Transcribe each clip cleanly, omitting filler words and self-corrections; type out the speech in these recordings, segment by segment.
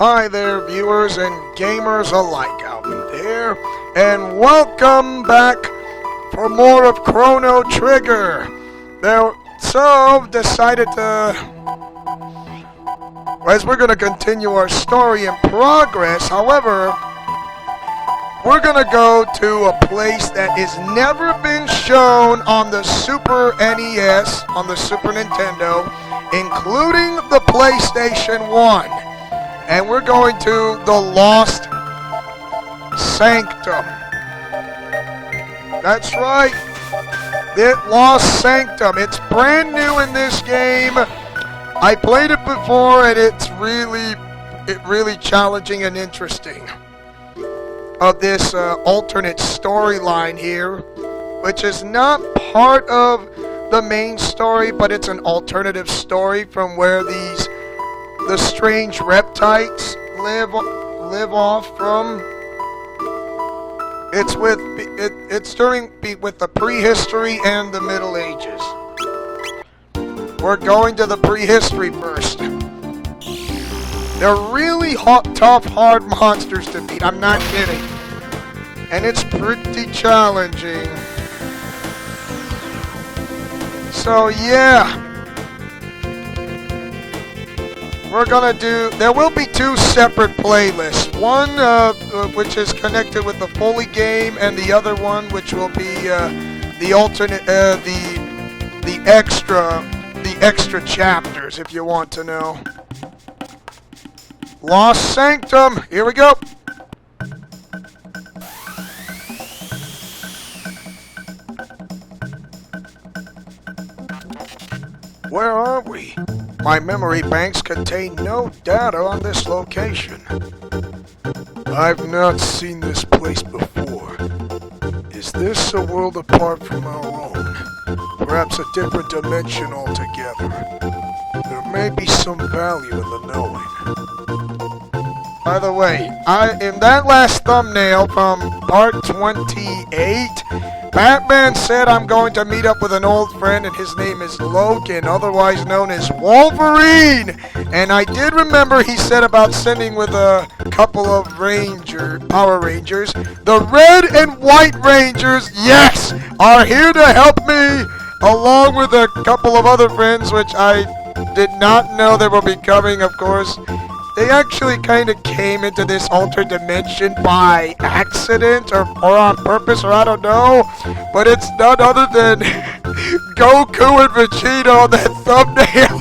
Hi there, viewers and gamers alike out there, and welcome back for more of Chrono Trigger. Decided to, as we're going to continue our story in progress, however, we're going to go to a place that has never been shown on the Super NES, on the Super Nintendo, including the PlayStation 1. And we're going to the Lost Sanctum. That's right. The Lost Sanctum. It's brand new in this game. I played it before and it's really challenging and interesting. Of this alternate storyline here, which is not part of the main story, but it's an alternative story from where the strange reptiles live off from. It's with the prehistory and the Middle Ages. We're going to the prehistory first. They're really tough, hard monsters to beat. I'm not kidding. And it's pretty challenging. So yeah. We're gonna there will be two separate playlists. One which is connected with the Foley game, and the other one which will be the alternate, the extra chapters, if you want to know. Lost Sanctum, here we go. Where are we? My memory banks contain no data on this location. I've not seen this place before. Is this a world apart from our own? Perhaps a different dimension altogether. There may be some value in the knowing. By the way, in that last thumbnail from part 28, Batman said I'm going to meet up with an old friend, and his name is Logan, otherwise known as Wolverine. And I did remember he said about sending with a couple of Power Rangers. The Red and White Rangers, yes, are here to help me, along with a couple of other friends, which I did not know they were becoming, of course. They actually kind of came into this altered dimension by accident or on purpose, or I don't know. But it's none other than Goku and Vegeta on that thumbnail.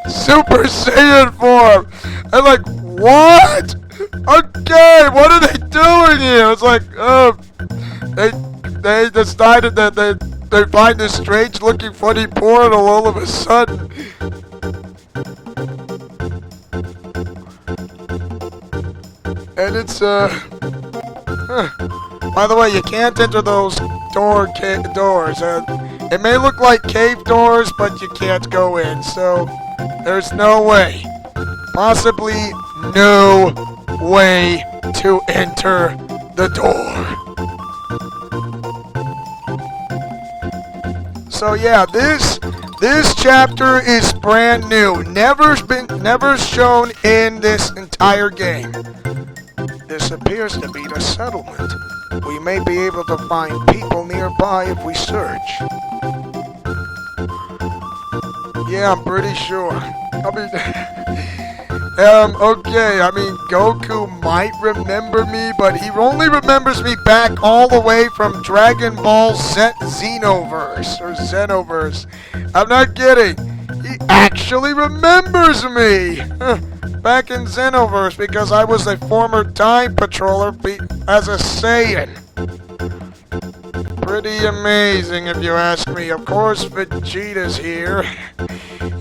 Super Saiyan form. I'm like, what? Okay, what are they doing here? It's like, they decided that they find this strange looking funny portal all of a sudden. And it's, by the way, you can't enter those doors. It may look like cave doors, but you can't go in, so there's no way. Possibly no way to enter the door. So yeah, this chapter is brand new. Never shown in this entire game. This appears to be the settlement. We may be able to find people nearby if we search. Yeah, I'm pretty sure. Goku might remember me, but he only remembers me back all the way from Dragon Ball Xenoverse. I'm not kidding. He actually remembers me. Back in Xenoverse, because I was a former time patroller as a Saiyan. Pretty amazing, if you ask me. Of course, Vegeta's here.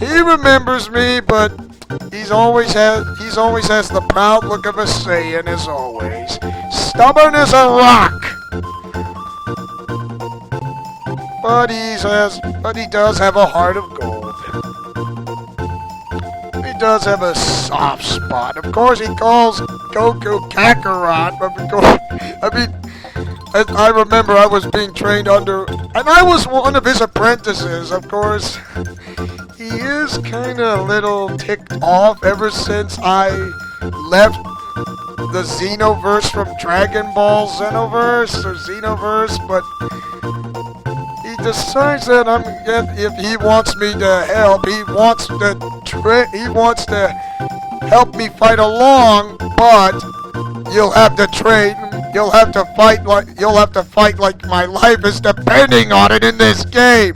He remembers me, but he always has the proud look of a Saiyan, as always. Stubborn as a rock. But he does have a heart of gold. Does have a soft spot. Of course, he calls Goku Kakarot, but I remember I was being trained under, and I was one of his apprentices. Of course, he is kind of a little ticked off ever since I left the Xenoverse from Dragon Ball Xenoverse or Xenoverse, but he decides that if he wants me to help, he wants to help me fight along, but you'll have to train. You'll have to fight like my life is depending on it in this game.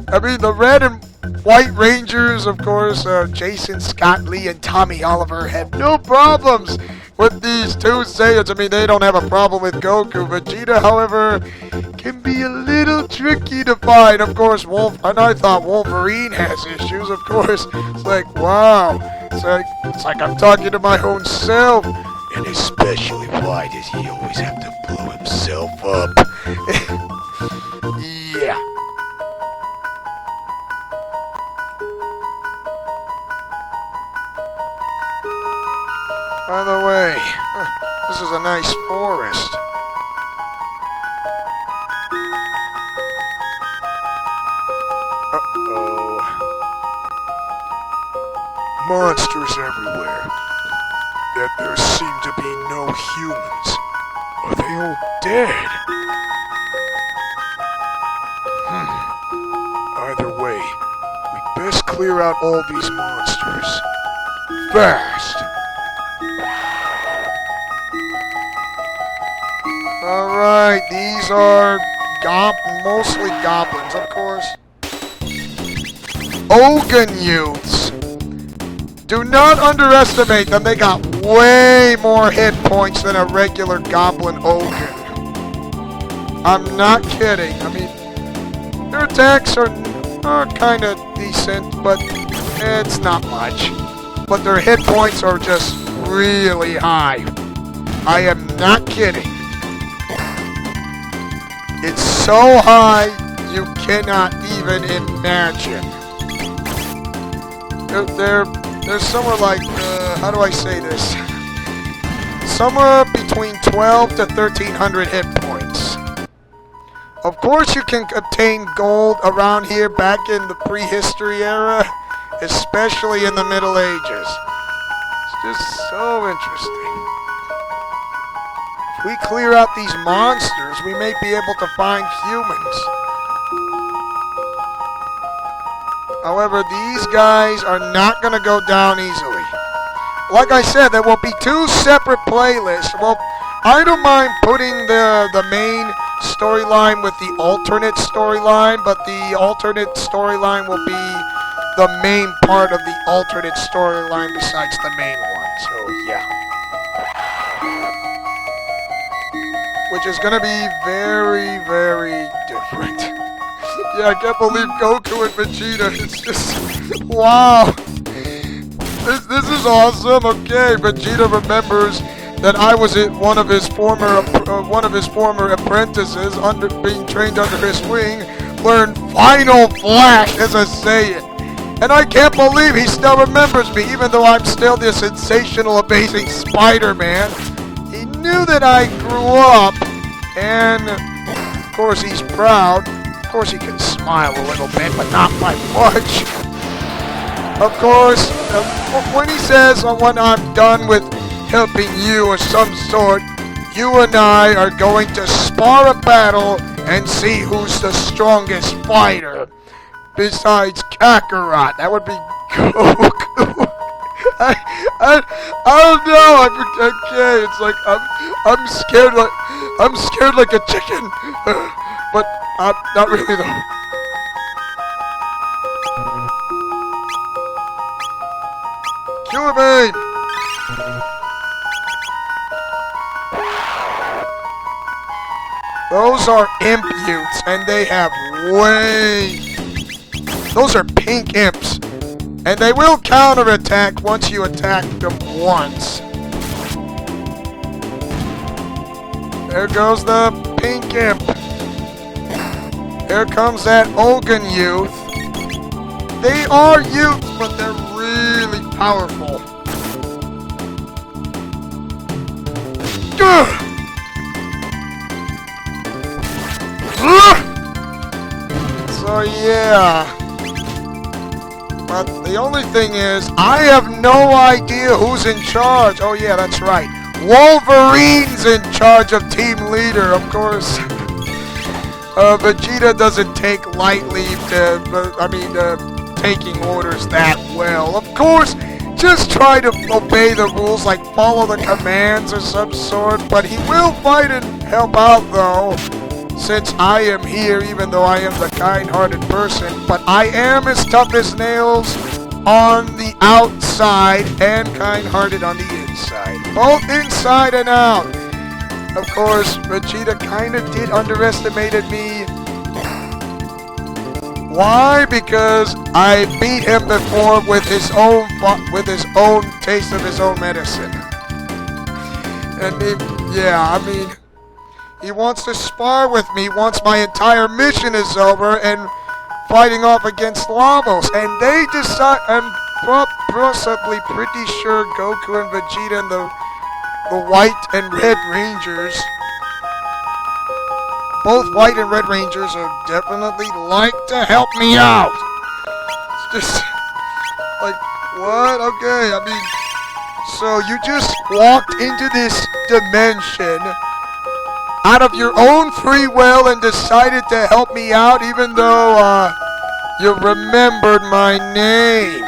I mean, the Red and White Rangers, of course, Jason Scott Lee and Tommy Oliver have no problems with these two Saiyans. I mean, they don't have a problem with Goku. Vegeta, however, can be a little tricky to find. Of course, and I thought Wolverine has issues, of course. It's like, wow. It's like I'm talking to my own self. And especially, why does he always have to blow himself up? Yeah. By the way, this is a nice forest. Uh-oh. Monsters everywhere. Yet there seem to be no humans. Are they all dead? Either way, we best clear out all these monsters. Fast! Alright, these are mostly goblins, of course. Ogun youths! Do not underestimate them. They got way more hit points than a regular goblin Ogun. I'm not kidding. I mean, their attacks are kind of decent, but it's not much. But their hit points are just really high. I am not kidding. It's so high, you cannot even imagine. They're somewhere like, how do I say this? Somewhere between 12 to 1300 hit points. Of course you can obtain gold around here back in the prehistory era, especially in the Middle Ages. It's just so interesting. If we clear out these monsters, we may be able to find humans. However, these guys are not going to go down easily. Like I said, there will be two separate playlists. Well, I don't mind putting the main storyline with the alternate storyline, but the alternate storyline will be the main part of the alternate storyline besides the main one. So, yeah. Which is going to be very, very different. Yeah, I can't believe Goku and Vegeta. It's just, wow. This is awesome. Okay, Vegeta remembers that I was one of his former apprentices, being trained under his wing, learned Final Flash as a Saiyan. And I can't believe he still remembers me, even though I'm still the sensational, amazing Spider-Man. He knew that I grew up, and of course he's proud. Of course he can smile a little bit, but not by much. Of course, when he says, when I'm done with helping you or some sort, you and I are going to spar a battle and see who's the strongest fighter. Besides Kakarot, that would be Goku. I don't know. Okay, it's like I'm scared like a chicken, but not really though. Cure me! Those are imp youths, and they have those are pink imps. And they will counterattack once you attack them once. There goes the pink imp. Here comes that Ogun youth. They are youths, but they're really powerful. So yeah. But the only thing is, I have no idea who's in charge. Oh yeah, that's right. Wolverine's in charge of team leader, of course. Vegeta doesn't take lightly taking orders that well. Of course, just try to obey the rules, like follow the commands or some sort. But he will fight and help out, though, since I am here, even though I am the kind-hearted person. But I am as tough as nails on the outside and kind-hearted on the inside. Both inside and out. Of course, Vegeta kind of did underestimated me. Why? Because I beat him before with his own taste of his own medicine. And he wants to spar with me once my entire mission is over and fighting off against Lavos. And they decide, I'm possibly pretty sure Goku and Vegeta and the White and Red Rangers, both White and Red Rangers, are definitely like to help me out. It's just like, what? Okay, so you just walked into this dimension out of your own free will and decided to help me out, even though you remembered my name.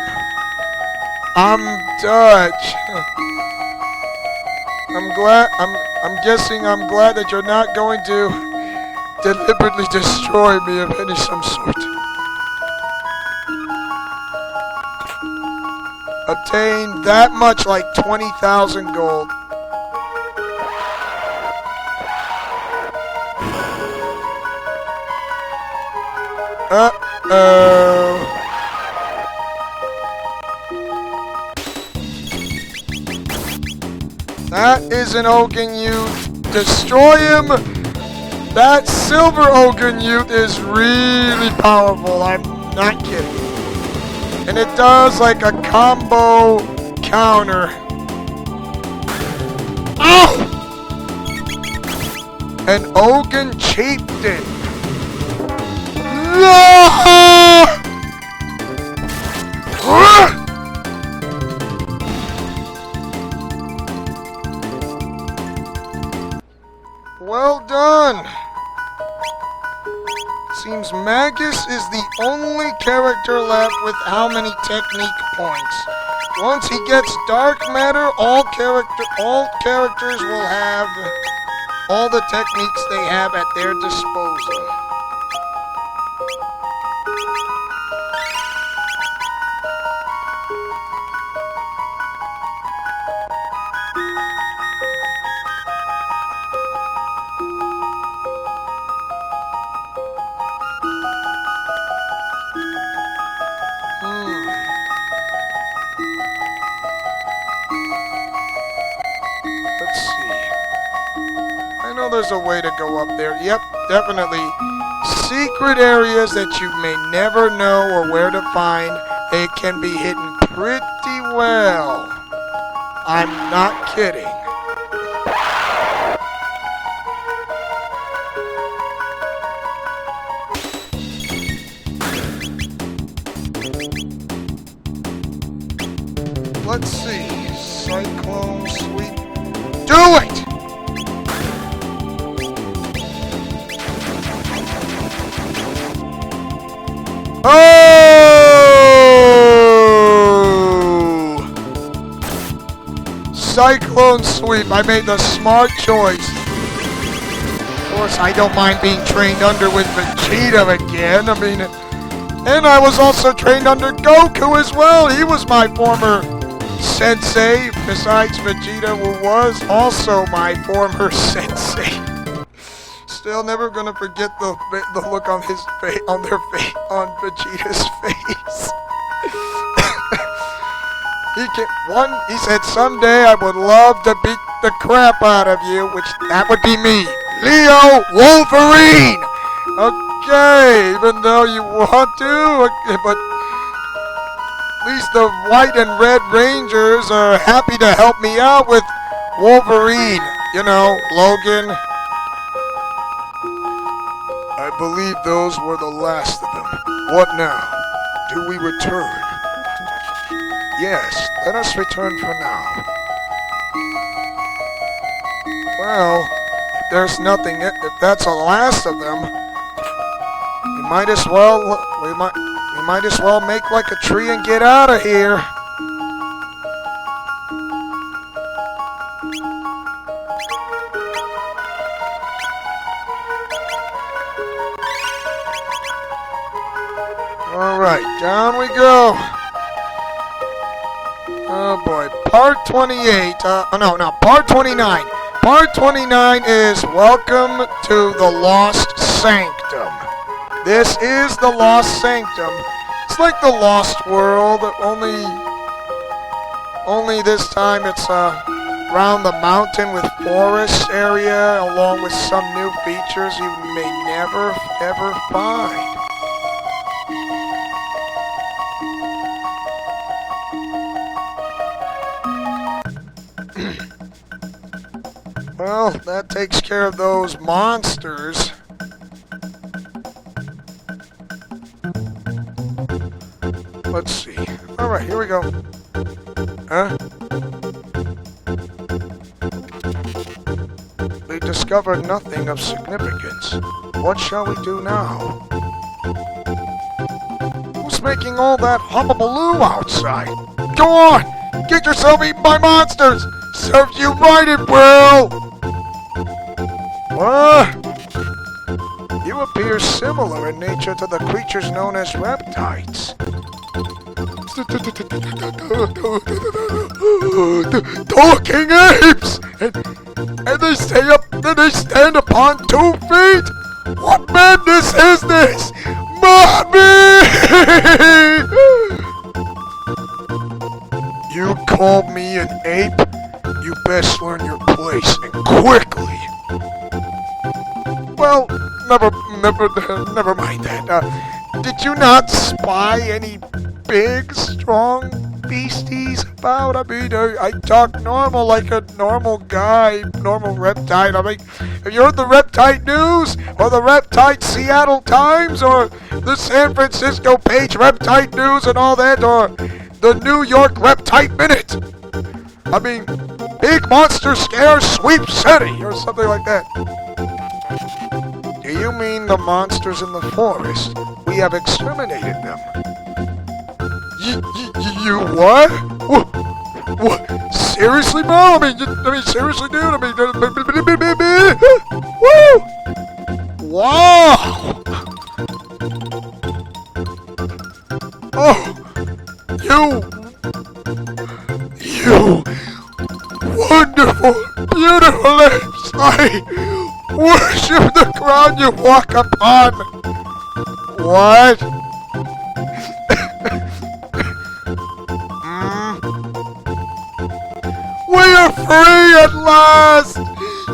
I'm Dutch. I'm glad that you're not going to deliberately destroy me of any some sort. Obtain that much, like 20,000 gold. Uh-oh. That is an Ogun Youth. Destroy him! That Silver Ogun Youth is really powerful, I'm not kidding. And it does like a combo counter. Ow! An Ogun Chieftain. No! Well done. Seems Magus is the only character left with how many technique points. Once he gets Dark Matter, all characters will have all the techniques they have at their disposal. There's a way to go up there. Yep, definitely. Secret areas that you may never know or where to find. They can be hidden pretty well. I'm not kidding. Let's see. Cyclone Sweep. Do it! Oh! Cyclone Sweep. I made the smart choice. Of course, I don't mind being trained under with Vegeta again. And I was also trained under Goku as well. He was my former sensei, besides Vegeta, who was also my former sensei. Still never gonna forget the look on his face, on Vegeta's face. He said someday I would love to beat the crap out of you, which that would be me, Leo Wolverine. Okay, even though you want to, but at least the White and Red Rangers are happy to help me out with Wolverine. You know, Logan. I believe those were the last of them. What now? Do we return? Yes, let us return for now. Well, if there's nothing, if that's the last of them, we might as well make like a tree and get out of here. Alright, down we go. Oh boy, part 28, part 29. Part 29 is Welcome to the Lost Sanctum. This is the Lost Sanctum. It's like the Lost World, only this time it's around the mountain with forest area, along with some new features you may never, ever find. Well, that takes care of those monsters. Let's see. Alright, here we go. Huh? We discovered nothing of significance. What shall we do now? Who's making all that hubbubaloo outside? Go on! Get yourself eaten by monsters! Serves you right, it will! You appear similar in nature to the creatures known as reptiles. Talking apes! And they stand upon 2 feet? What madness is this? Mommy! You called me an ape? You best learn your place, and quickly. Well, never mind that. Did you not spy any big, strong beasties about? I mean, I talk normal like a normal guy, normal reptile. I mean, have you heard the Reptite News, or the Reptite Seattle Times, or the San Francisco Page Reptite News and all that, or the New York Reptite Minute? I mean, Big Monster Scare Sweep City, or something like that. Do you mean the monsters in the forest? We have exterminated them. You what? What? Seriously, bro? I mean, seriously, dude? I mean, woo! Wow! Oh, you wonderful, beautiful apes! I worship the ground you walk upon! What? We are free at last!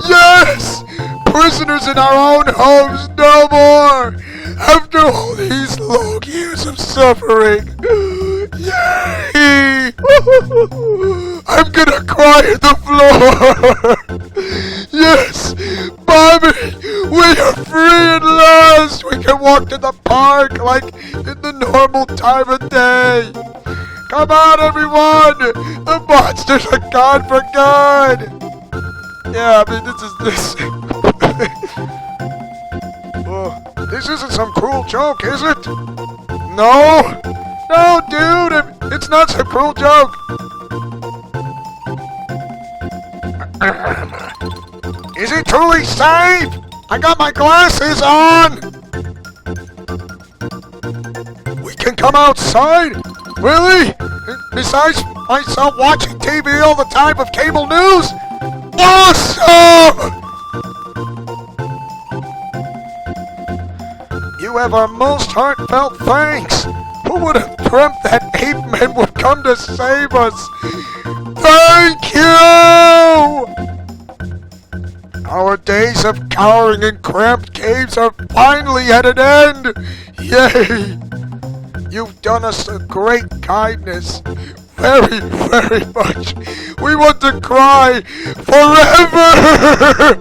Yes! Prisoners in our own homes no more! After all these long years of suffering! Yay! I'm gonna cry at the floor! Yes! Bobby! We are free at last! We can walk to the park like in the normal time of day! Come on, everyone! The monsters are gone for good! Yeah, I mean, this. This isn't some cruel joke, is it? No! No, dude! It's not some cruel joke! Is it truly safe? I got my glasses on! We can come outside? Really? Besides myself watching TV all the time with cable news? Awesome! You have our most heartfelt thanks. Who would have dreamt that ape men would come to save us? Thank you! Our days of cowering in cramped caves are finally at an end! Yay! You've done us a great kindness. Very, very much. We want to cry forever!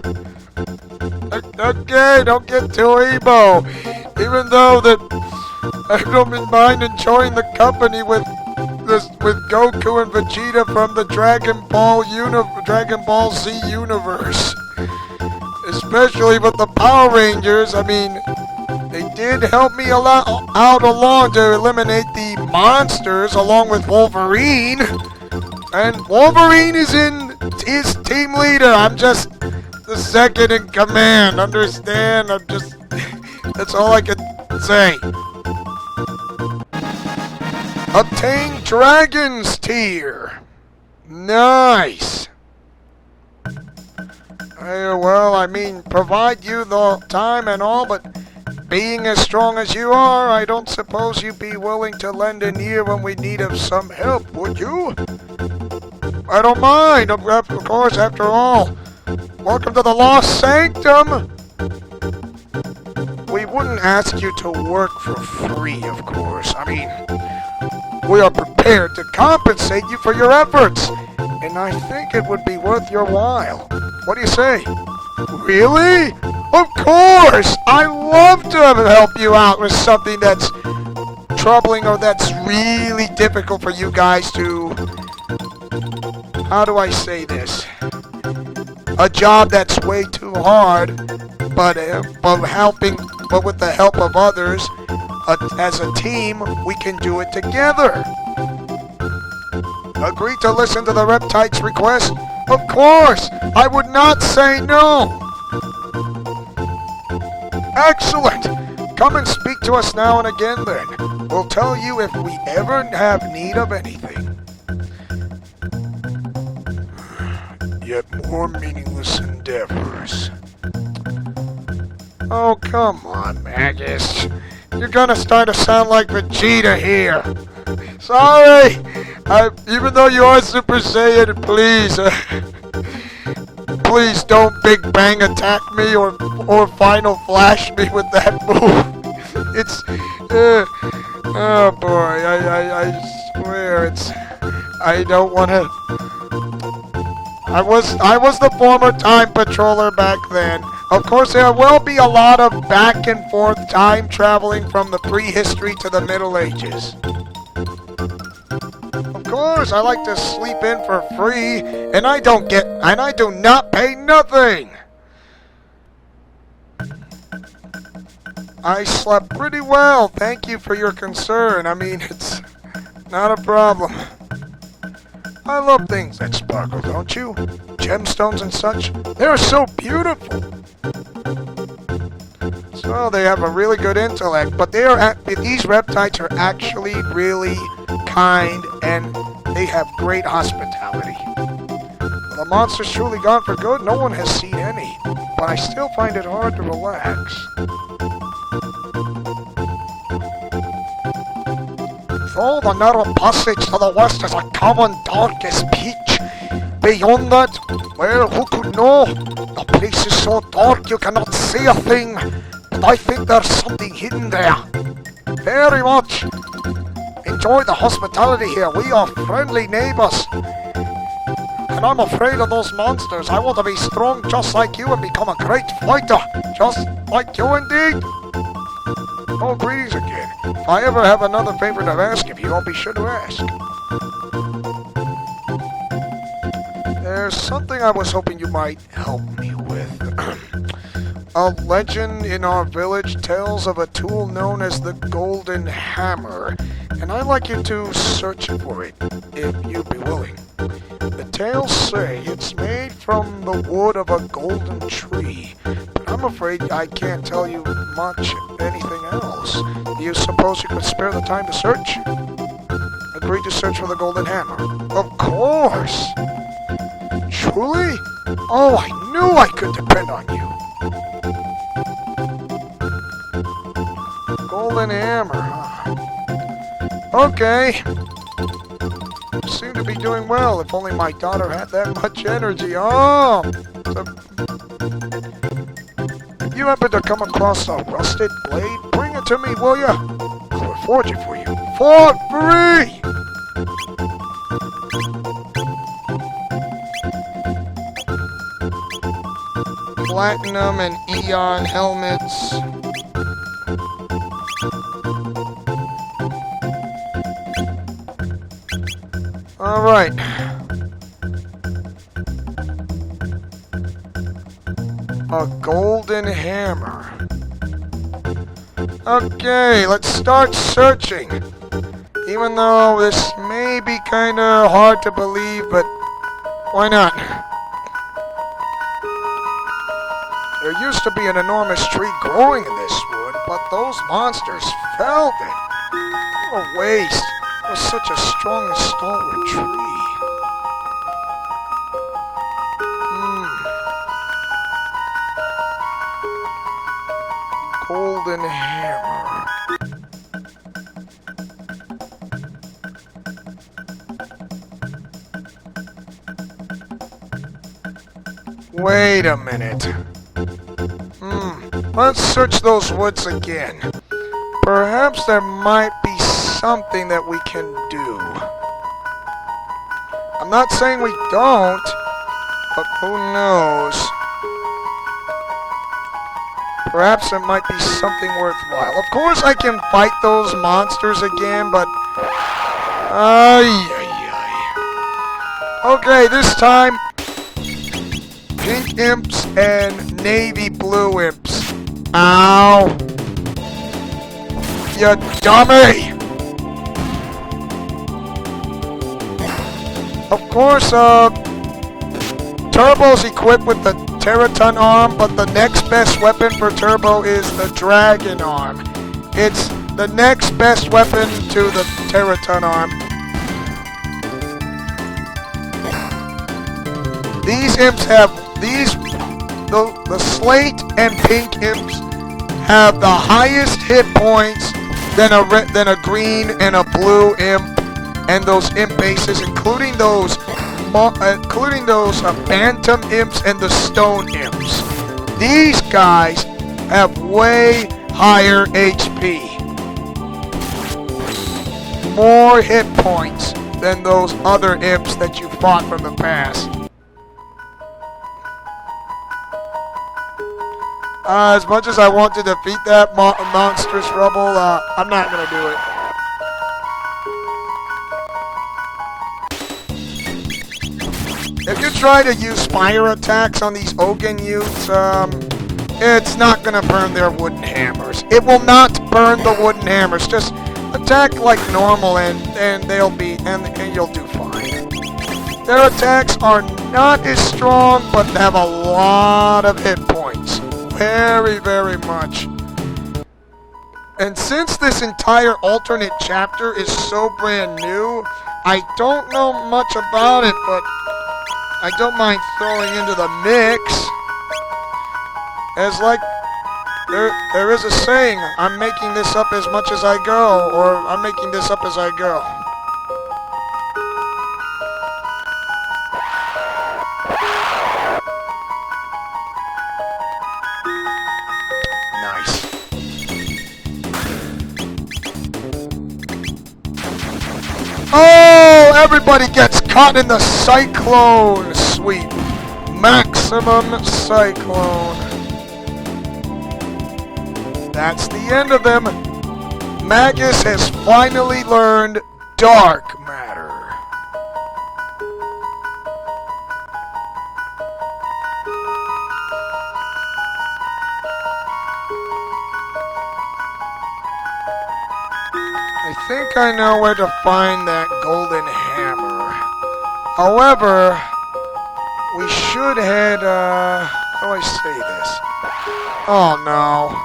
Okay, don't get too emo. Even though that I don't mind enjoying the company with this with Goku and Vegeta from the Dragon Ball Z universe. Especially with the Power Rangers. I mean, they did help me out along to eliminate the monsters along with Wolverine. And Wolverine is his team leader. I'm just the second in command. Understand? That's all I can say. Obtain Dragon's Tier. Nice. Well, I mean, provide you the time and all, but being as strong as you are, I don't suppose you'd be willing to lend an ear when we need of some help, would you? I don't mind, of course, after all. Welcome to the Lost Sanctum! We wouldn't ask you to work for free, of course. I mean, we are prepared to compensate you for your efforts, and I think it would be worth your while. What do you say? Really? Of course! I love to help you out with something that's troubling or that's really difficult for you guys to... How do I say this? A job that's way too hard, but with the help of others, as a team, we can do it together. Agree to listen to the Reptite's request? Of course! I would not say no! Excellent! Come and speak to us now and again then. We'll tell you if we ever have need of anything. Yet more meaningless endeavors. Oh, come on, Magus. You're gonna start to sound like Vegeta here. Sorry! Even though you are Super Saiyan, please, please don't Big Bang attack me or Final Flash me with that move. It's, oh boy, I swear I don't want to. I was the former Time Patroller back then. Of course, there will be a lot of back and forth time traveling from the prehistory to the Middle Ages. Of course, I like to sleep in for free, and I do not pay nothing. I slept pretty well. Thank you for your concern. I mean, it's not a problem. I love things that sparkle, don't you? Gemstones and such. They're so beautiful. So they have a really good intellect, but these reptiles are actually really kind, and they have great hospitality. Well, the monster's truly gone for good. No one has seen any, but I still find it hard to relax. Though the narrow passage to the west is a common darkest pitch, beyond that, well, who could know? The place is so dark you cannot see a thing, but I think there's something hidden there. Very much. Enjoy the hospitality here. We are friendly neighbors. And I'm afraid of those monsters. I want to be strong just like you and become a great fighter. Just like you indeed. Oh, greetings again. If I ever have another favor to ask of you, I'll be sure to ask. There's something I was hoping you might help me with. A legend in our village tells of a tool known as the Golden Hammer, and I'd like you to search for it, if you'd be willing. The tales say it's made from the wood of a golden tree, but I'm afraid I can't tell you much anything else. Do you suppose you could spare the time to search? Agree to search for the Golden Hammer. Of course! Truly? Oh, I knew I could depend on you. Golden Hammer, huh? Okay. Seem to be doing well. If only my daughter had that much energy. Oh! If you happen to come across a rusted blade, bring it to me, will ya? I'll forge it for you. For free! Platinum and Eon helmets. Alright. A golden hammer. Okay, let's start searching. Even though this may be kinda hard to believe, but why not? There used to be an enormous tree growing in this wood, but those monsters felled it. What a waste. It was such a strong and stalwart tree. Golden hammer. Wait a minute. Let's search those woods again. Perhaps there might be something that we can do. I'm not saying we don't, but who knows? Perhaps there might be something worthwhile. Of course I can fight those monsters again, but... Okay, this time... Pink imps and navy blue imps. Ow! You dummy! Of course, Turbo's equipped with the Terraton arm, but the next best weapon for Turbo is the Dragon arm. It's the next best weapon to the Terraton arm. These imps have the slate and pink imps have the highest hit points than a green and a blue imp, and those imp bases, including those phantom imps and the stone imps. These guys have way higher HP, more hit points than those other imps that you fought from the past. As much as I want to defeat that monstrous rubble, I'm not gonna do it. If you try to use fire attacks on these Ogan youths, it's not gonna burn their wooden hammers. It will not burn the wooden hammers. Just attack like normal, and they'll be and you'll do fine. Their attacks are not as strong, but have a lot of hit points. Very, very much. And since this entire alternate chapter is so brand new, I don't know much about it, but I don't mind throwing into the mix. As like, there is a saying, I'm making this up as much as I go, or I'm making this up as I go. Oh, everybody gets caught in the cyclone sweep. Maximum cyclone. That's the end of them. Magus has finally learned dark matter. I think I know where to find that golden hammer. However, we should head, how do I say this? Oh no.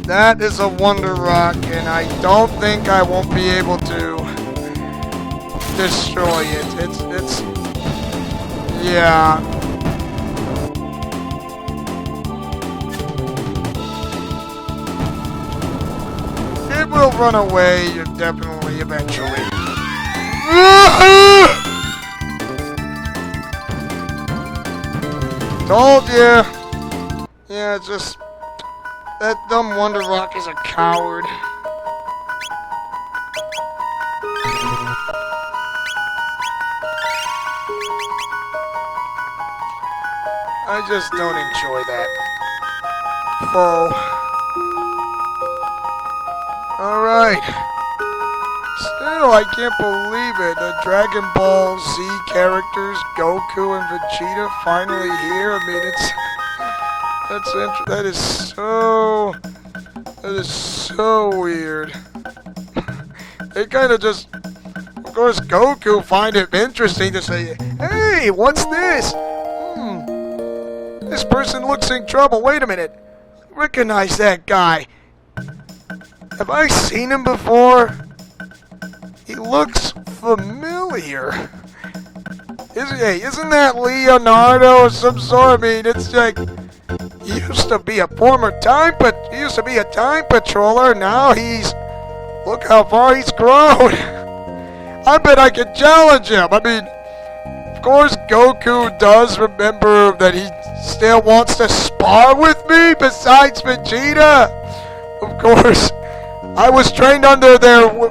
That is a Wonder Rock, and I don't think I won't be able to destroy it. It's, yeah. It will run away, definitely, eventually. Told you. Yeah, just... that dumb Wonder Rock is a coward. I just don't enjoy that foe. Alright. Still, I can't believe it. The Dragon Ball Z characters, Goku and Vegeta, finally here. I mean, that is so weird. They kind of just, of course, Goku find it interesting to say, hey, what's this? This person looks in trouble. Wait a minute. Recognize that guy. Have I seen him before? He looks familiar. Isn't that Leonardo or some sort? I mean, it's like he used to be a time patroller. Now look how far he's grown. I bet I could challenge him. I mean, of course, Goku does remember that he still wants to spar with me. Besides Vegeta, of course. I was trained under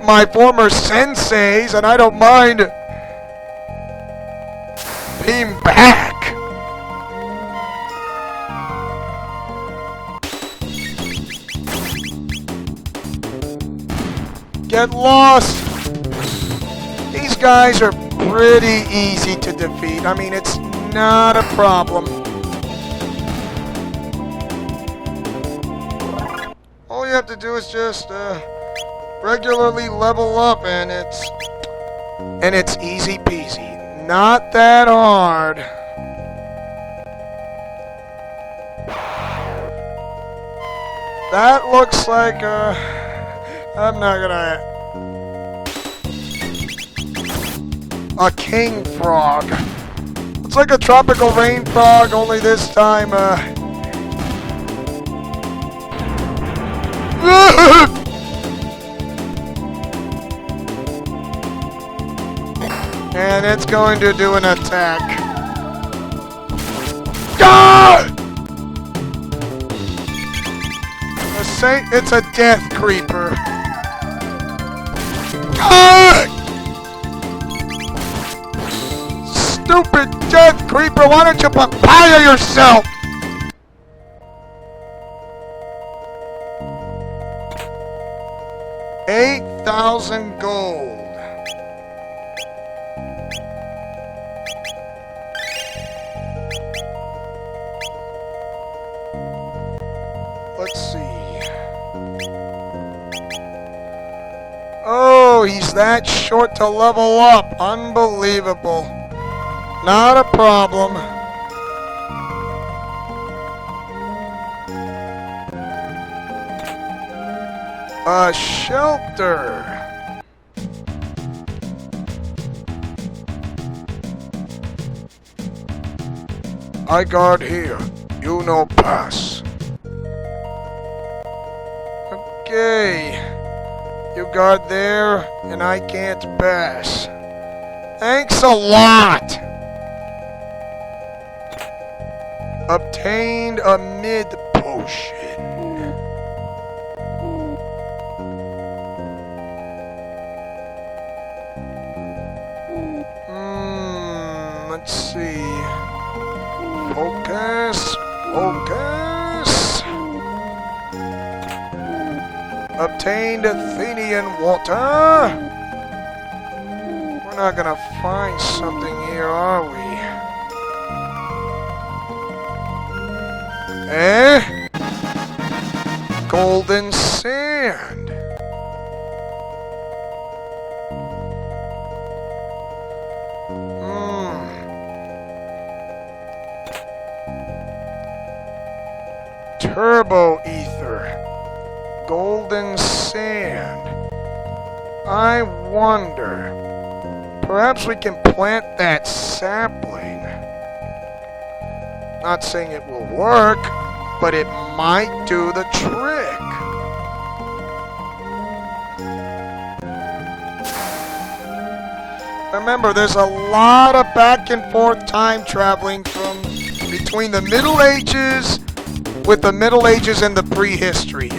my former senseis, and I don't mind being back. Get lost. These guys are pretty easy to defeat. I mean, it's not a problem. All you have to do is just regularly level up, and it's easy peasy. Not that hard. That looks like I'm not gonna. A king frog. It's like a tropical rain frog, only this time and it's going to do an attack. God! It's a death creeper. God! Stupid death creeper, why don't you papaya yourself? $8,000 gold. Let's see. Oh, he's that short to level up. Unbelievable. Not a problem. A shelter. I guard here. You no pass. Okay. You guard there, and I can't pass. Thanks a lot. Obtained a mid potion. Let's see. Focus. Obtained Athenian water. We're not gonna find something here, are we? Golden sand. Turbo ether. Golden sand. I wonder. Perhaps we can plant that sapling. Not saying it will work, but it might do the trick. Remember, there's a lot of back and forth time traveling from between the Middle Ages, with the Middle Ages and the prehistory.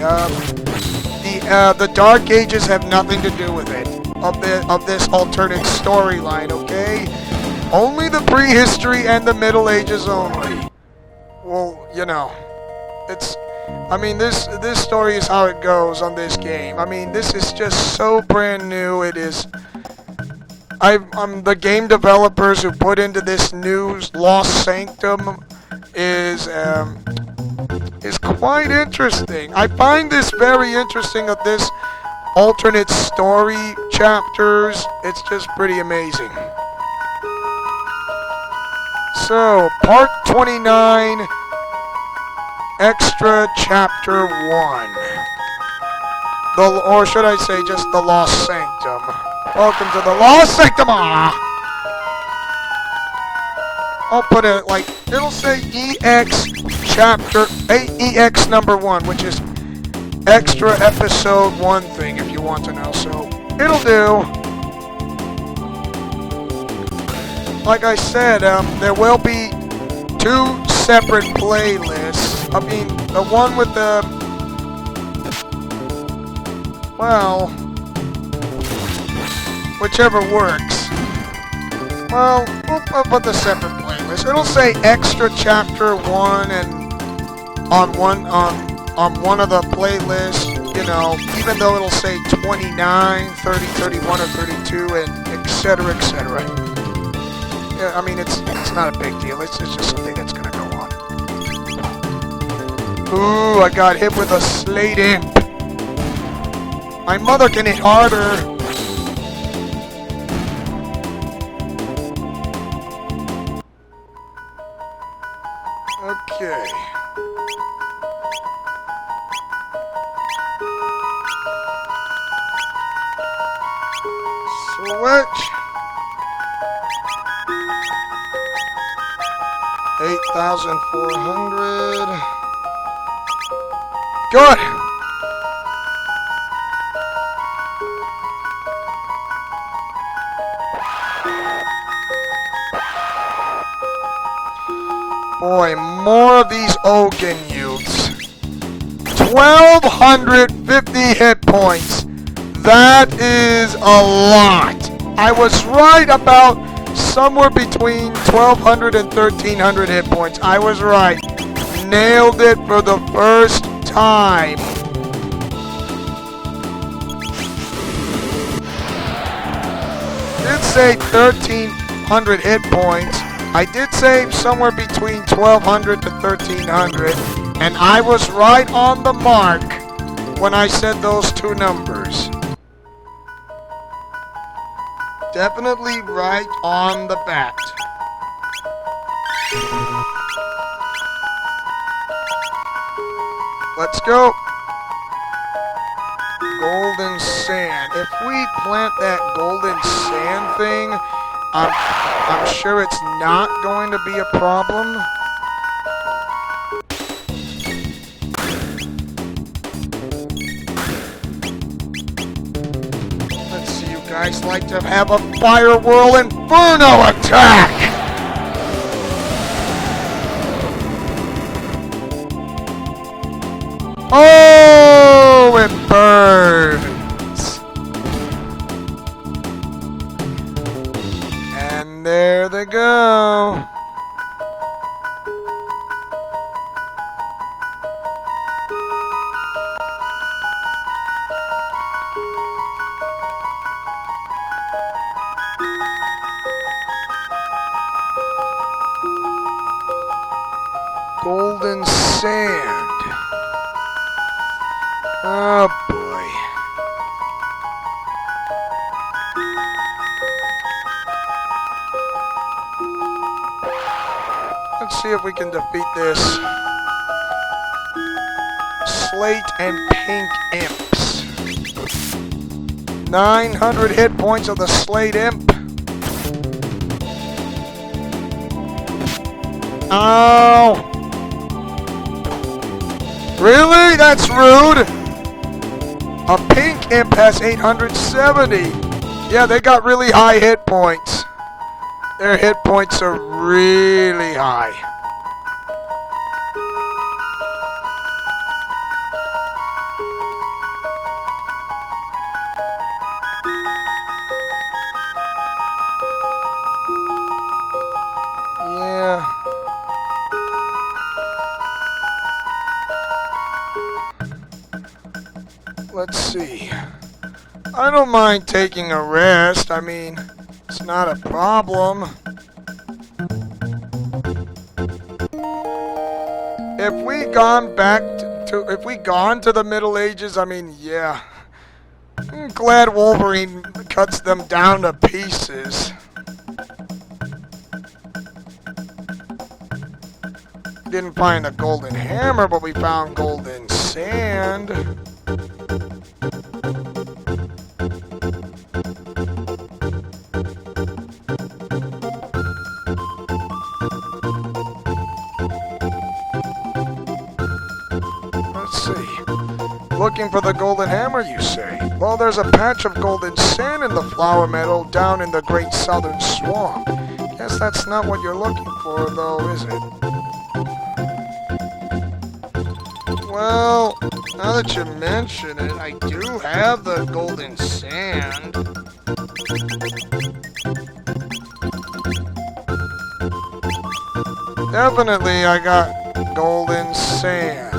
The Dark Ages have nothing to do with it, of this alternate storyline, okay? Only the prehistory and the Middle Ages only. Well, you know, I mean, this story is how it goes on this game. I mean, this is just so brand new. It is. I'm the game developers who put into this new Lost Sanctum is quite interesting. I find this very interesting of this alternate story chapters. It's just pretty amazing. So, part 29, extra chapter 1. Or should I say just the Lost Sanctum. Welcome to the Lost Sanctum! I'll put it like, it'll say EX chapter, EX number 1, which is extra episode 1 thing if you want to know. So, it'll do. Like I said, there will be 2 separate playlists. I mean, the one with the, well, whichever works. Well, we'll put the separate playlist. It'll say extra chapter 1 and on one of the playlists, you know, even though it'll say 29, 30, 31, or 32, and etc., etc. Yeah, I mean, it's not a big deal. It's just something that's gonna go on. Ooh, I got hit with a slate imp. My mother can hit harder. Okay. Switch. 8,400. Good. Boy, more of these Ogun youths. 1,250 hit points. That is a lot. I was right about somewhere between 1,200 and 1,300 hit points. I was right. Nailed it for the first time. Did say 1,300 hit points. I did say somewhere between 1,200 to 1,300, and I was right on the mark when I said those 2 numbers. Definitely right on the bat. Let's go. Golden sand. If we plant that golden sand thing, I'm sure it's not going to be a problem. Let's see, you guys like to have a Fire Whirl Inferno attack! Oh, it burns! And there they go. Golden sand. Oh boy. Let's see if we can defeat this. Slate and pink imps. 900 hit points of the slate imp. Oh! Really? That's rude! A pink imp has 870. Yeah, they got really high hit points. Their hit points are really high. Yeah. I don't mind taking a rest. I mean, it's not a problem. If we gone back if we gone to the Middle Ages, I mean, yeah. I'm glad Wolverine cuts them down to pieces. Didn't find a golden hammer, but we found golden sand. Let's see. Looking for the golden hammer, you say? Well, there's a patch of golden sand in the flower meadow down in the great southern swamp. Guess that's not what you're looking for, though, is it? Well, now that you mention it, I do have the golden sand. Definitely, I got golden sand.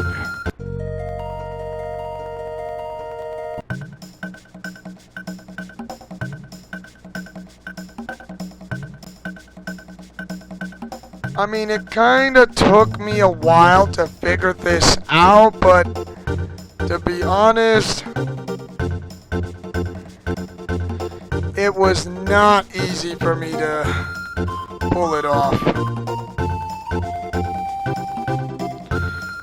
I mean, it kinda took me a while to figure this out, but to be honest, it was not easy for me to pull it off.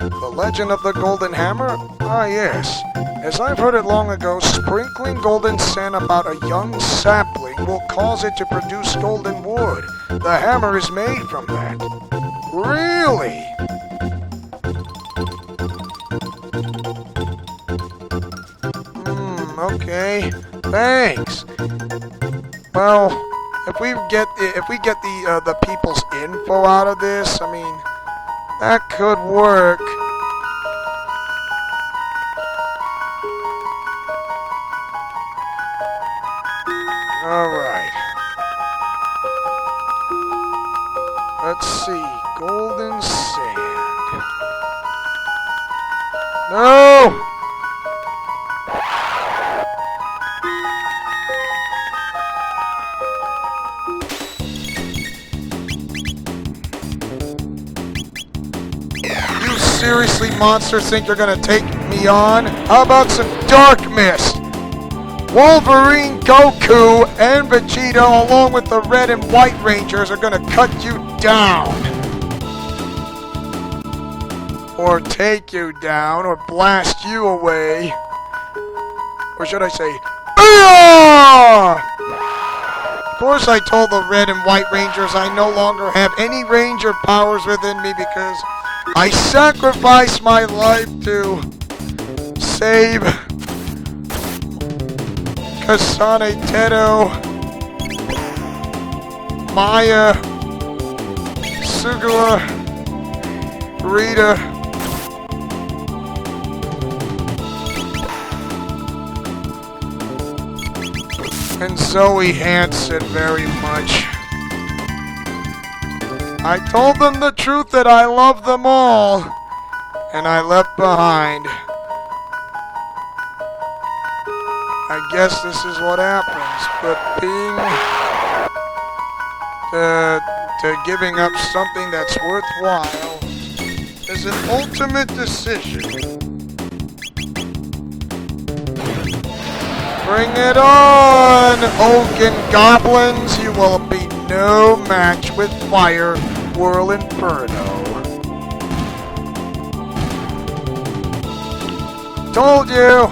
The legend of the golden hammer? Ah, yes. As I've heard it long ago, sprinkling golden sand about a young sapling will cause it to produce golden wood. The hammer is made from that. Really? Okay. Thanks. Well, if we get the people's info out of this, I mean, that could work. Alright. Let's see. Golden sand. No! You seriously, monsters, think you're gonna take me on? How about some dark mist? Wolverine, Goku, and Vegeta, along with the Red and White Rangers, are gonna cut you down. Or take you down, or blast you away. Or should I say, BAH! Of course I told the Red and White Rangers I no longer have any Ranger powers within me because I sacrificed my life to save Kasane Teto, Maya, Sugura, Rita, and Zoe Hansen very much. I told them the truth that I love them all, and I left behind. I guess this is what happens, but being to giving up something that's worthwhile is an ultimate decision. Bring it on, Oaken Goblins! You will be no match with Fire Whirl Inferno. Told you!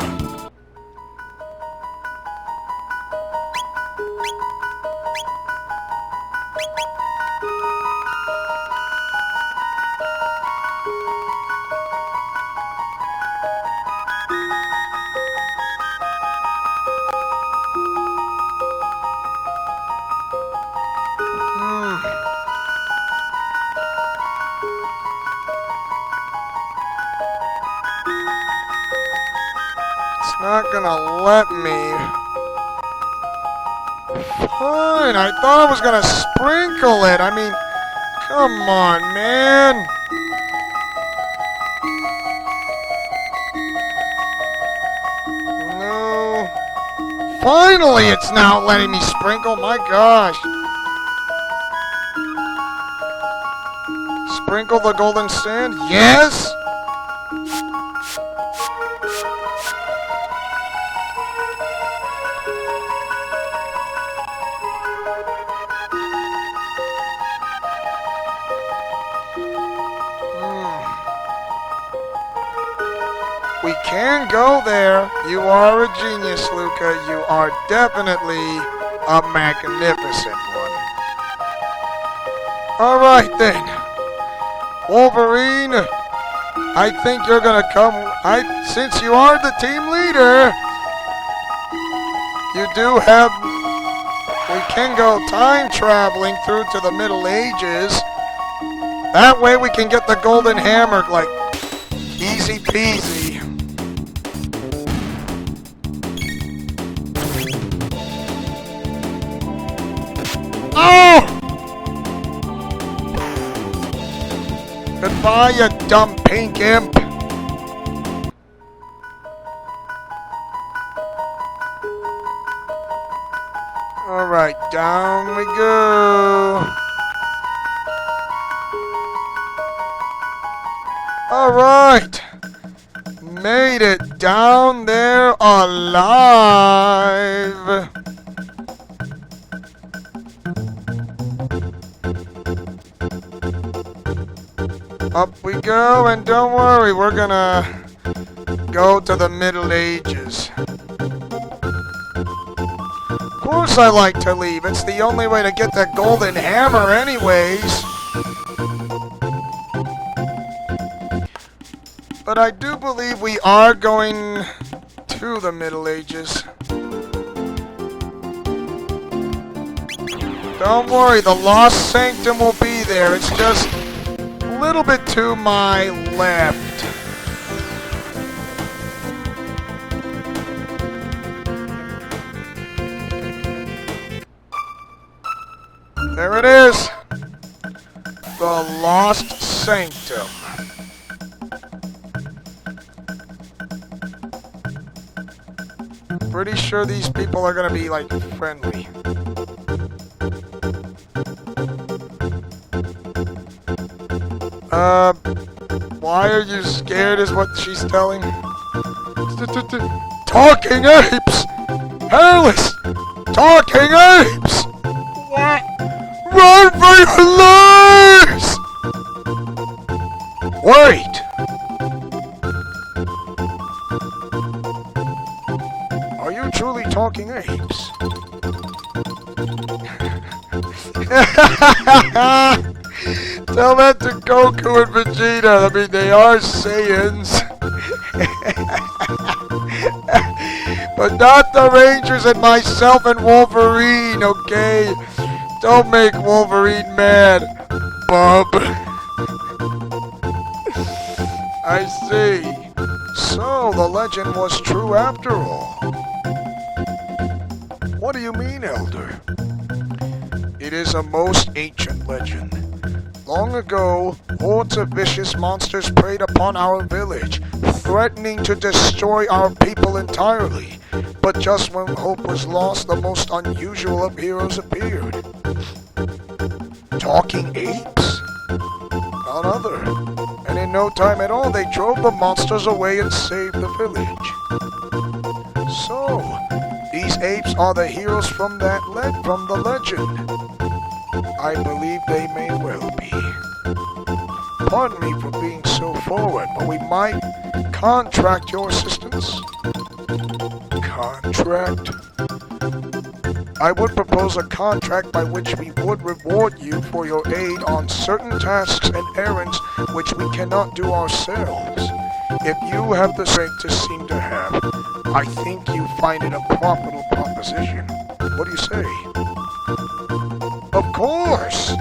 Not gonna let me. Fine, I thought I was gonna sprinkle it. I mean, come on, man. No. finally it's now letting me sprinkle. My gosh. Sprinkle the golden sand. Yes. We can go there. You are a genius, Luca. You are definitely a magnificent one. Alright then. Wolverine, I think you're gonna come. Since you are the team leader, you do have. We can go time traveling through to the Middle Ages. That way we can get the golden hammer, like, easy peasy. Oh! Goodbye, you dumb pink imp. Alright, down we go. Alright. Made it down there alive. Up we go, and don't worry, we're gonna go to the Middle Ages. Of course I like to leave. It's the only way to get that golden hammer anyways. But I do believe we are going to the Middle Ages. Don't worry, the Lost Sanctum will be there. It's just a little bit to my left. There it is. The Lost Sanctum. Pretty sure these people are gonna be, like, friendly. Why are you scared is what she's telling. Talking apes! Hairless! Talking apes! What? Run for your lives! Wait! Are you truly talking apes? Tell that to Goku and Vegeta. I mean, they are Saiyans. But not the Rangers and myself and Wolverine, okay? Don't make Wolverine mad, bub. I see. So, the legend was true after all. What do you mean, Elder? It is a most ancient legend. Long ago, hordes of vicious monsters preyed upon our village, threatening to destroy our people entirely. But just when hope was lost, the most unusual of heroes appeared. Talking apes? None other. And in no time at all, they drove the monsters away and saved the village. So, these apes are the heroes from the legend. I believe they may well be. Pardon me for being so forward, but we might contract your assistance. Contract? I would propose a contract by which we would reward you for your aid on certain tasks and errands which we cannot do ourselves. If you have the strength to seem to have, I think you find it a profitable proposition. What do you say? Of course!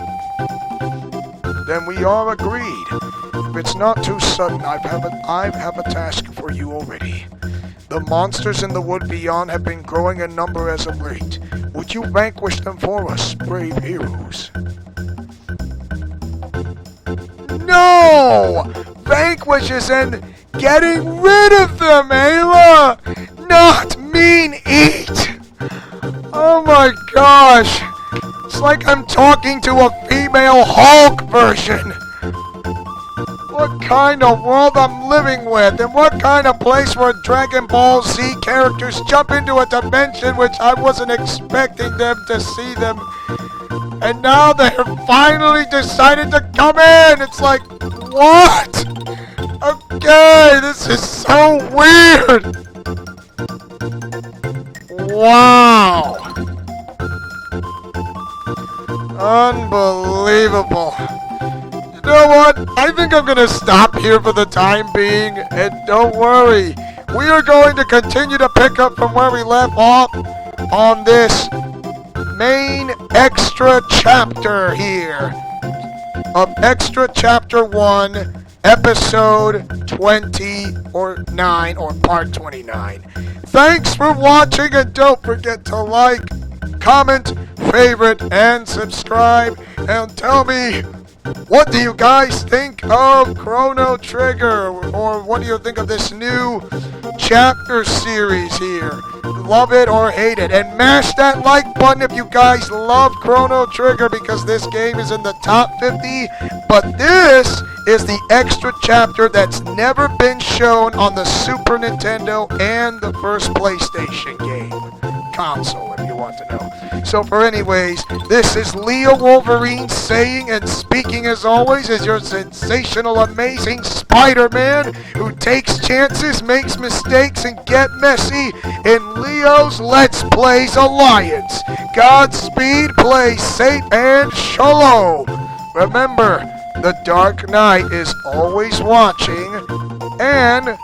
Then we are agreed. If it's not too sudden, I have a task for you already. The monsters in the wood beyond have been growing in number as of late. Would you vanquish them for us, brave heroes? No! Vanquish is in getting rid of them, Ayla! Not mean eat! It's like I'm talking to a female Hulk version. What kind of world I'm living with, and what kind of place where Dragon Ball Z characters jump into a dimension which I wasn't expecting them to see them. And now they're finally decided to come in. It's like, what? Okay, this is so weird. Wow. Unbelievable. You know what? I think I'm going to stop here for the time being. And don't worry. We are going to continue to pick up from where we left off on this main extra chapter here of Extra Chapter 1, Episode 20 or 9 or Part 29. Thanks for watching, and don't forget to like, comment, favorite, and subscribe. And tell me, what do you guys think of Chrono Trigger? Or what do you think of this new chapter series here? Love it or hate it. And mash that like button if you guys love Chrono Trigger, because this game is in the top 50. But this is the extra chapter that's never been shown on the Super Nintendo and the first PlayStation game console, if you want to know. So for anyways, this is Leo Wolverine saying and speaking as always as your sensational, amazing Spider-Man who takes chances, makes mistakes, and get messy in Leo's Let's Plays Alliance. Godspeed, play safe, and shalom. Remember, the Dark Knight is always watching, and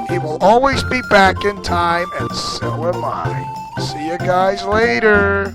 he will always be back in time, and so am I. See you guys later.